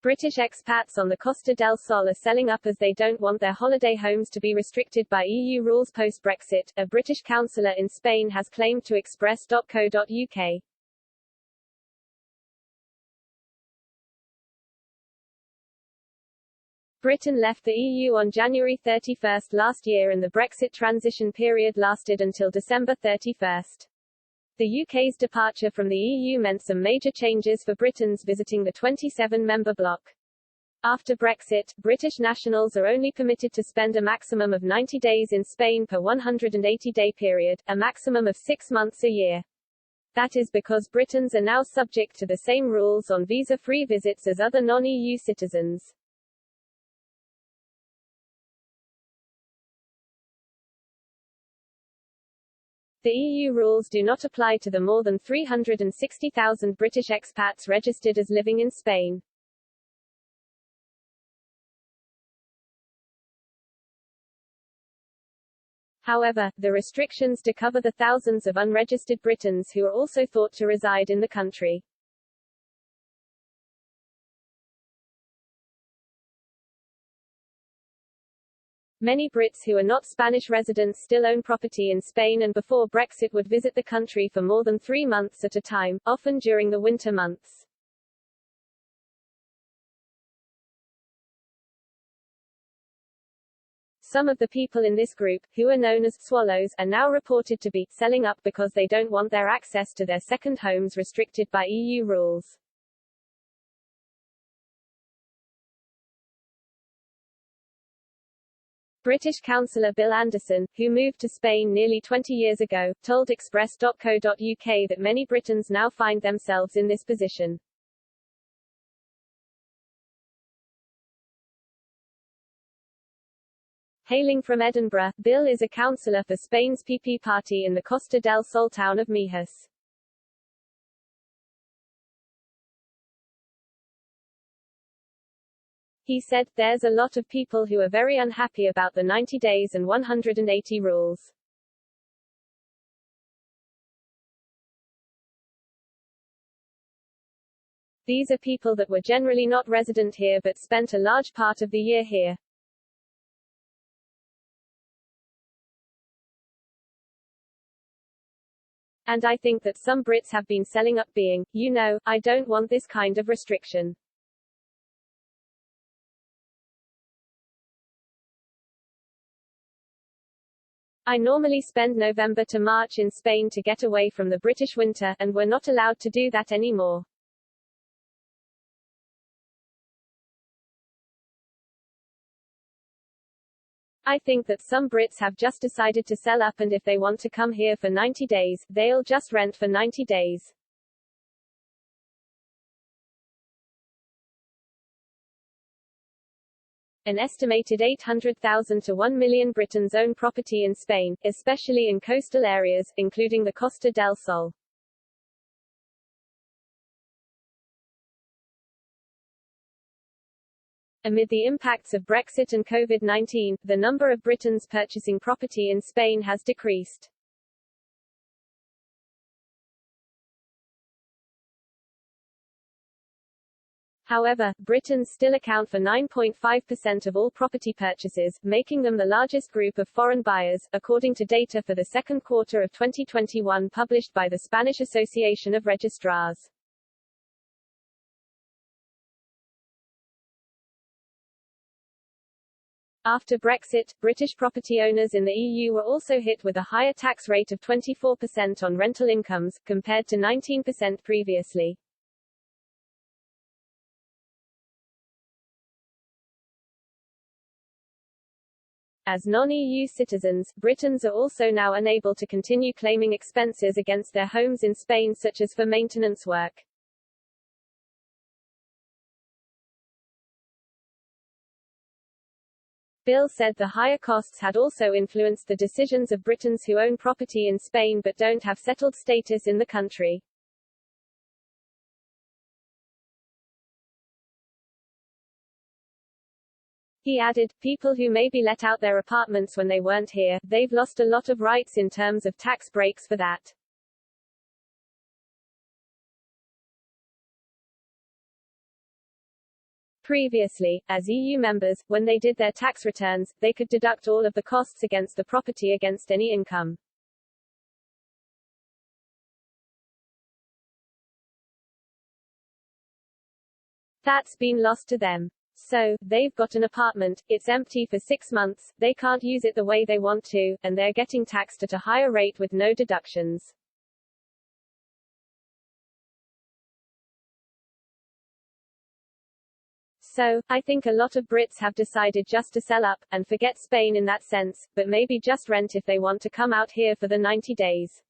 British expats on the Costa del Sol are selling up as they don't want their holiday homes to be restricted by EU rules post-Brexit, a British councillor in Spain has claimed to express.co.uk. Britain left the EU on January 31 last year and the Brexit transition period lasted until December 31. The UK's departure from the EU meant some major changes for Britons visiting the 27-member bloc. After Brexit, British nationals are only permitted to spend a maximum of 90 days in Spain per 180-day period, a maximum of 6 months a year. That is because Britons are now subject to the same rules on visa-free visits as other non-EU citizens. The EU rules do not apply to the more than 360,000 British expats registered as living in Spain. However, the restrictions do cover the thousands of unregistered Britons who are also thought to reside in the country. Many Brits who are not Spanish residents still own property in Spain and before Brexit would visit the country for more than 3 months at a time, often during the winter months. Some of the people in this group, who are known as swallows, are now reported to be selling up because they don't want their access to their second homes restricted by EU rules. British councillor Bill Anderson, who moved to Spain nearly 20 years ago, told express.co.uk that many Britons now find themselves in this position. Hailing from Edinburgh, Bill is a councillor for Spain's PP party in the Costa del Sol town of Mijas. He said, "There's a lot of people who are very unhappy about the 90 days and 180 rules. These are people that were generally not resident here but spent a large part of the year here. And I think that some Brits have been selling up being, you know, I don't want this kind of restriction. I normally spend November to March in Spain to get away from the British winter, and we're not allowed to do that anymore. I think that some Brits have just decided to sell up and if they want to come here for 90 days, they'll just rent for 90 days. An estimated 800,000 to 1 million Britons own property in Spain, especially in coastal areas, including the Costa del Sol. Amid the impacts of Brexit and COVID-19, the number of Britons purchasing property in Spain has decreased. However, Britons still account for 9.5% of all property purchases, making them the largest group of foreign buyers, according to data for the second quarter of 2021 published by the Spanish Association of Registrars. After Brexit, British property owners in the EU were also hit with a higher tax rate of 24% on rental incomes, compared to 19% previously. As non-EU citizens, Britons are also now unable to continue claiming expenses against their homes in Spain such as for maintenance work. Bill said the higher costs had also influenced the decisions of Britons who own property in Spain but don't have settled status in the country. He added, people who maybe let out their apartments when they weren't here, they've lost a lot of rights in terms of tax breaks for that. Previously, as EU members, when they did their tax returns, they could deduct all of the costs against the property against any income. That's been lost to them. So, they've got an apartment, it's empty for 6 months, they can't use it the way they want to, and they're getting taxed at a higher rate with no deductions. So, I think a lot of Brits have decided just to sell up, and forget Spain in that sense, but maybe just rent if they want to come out here for the 90 days.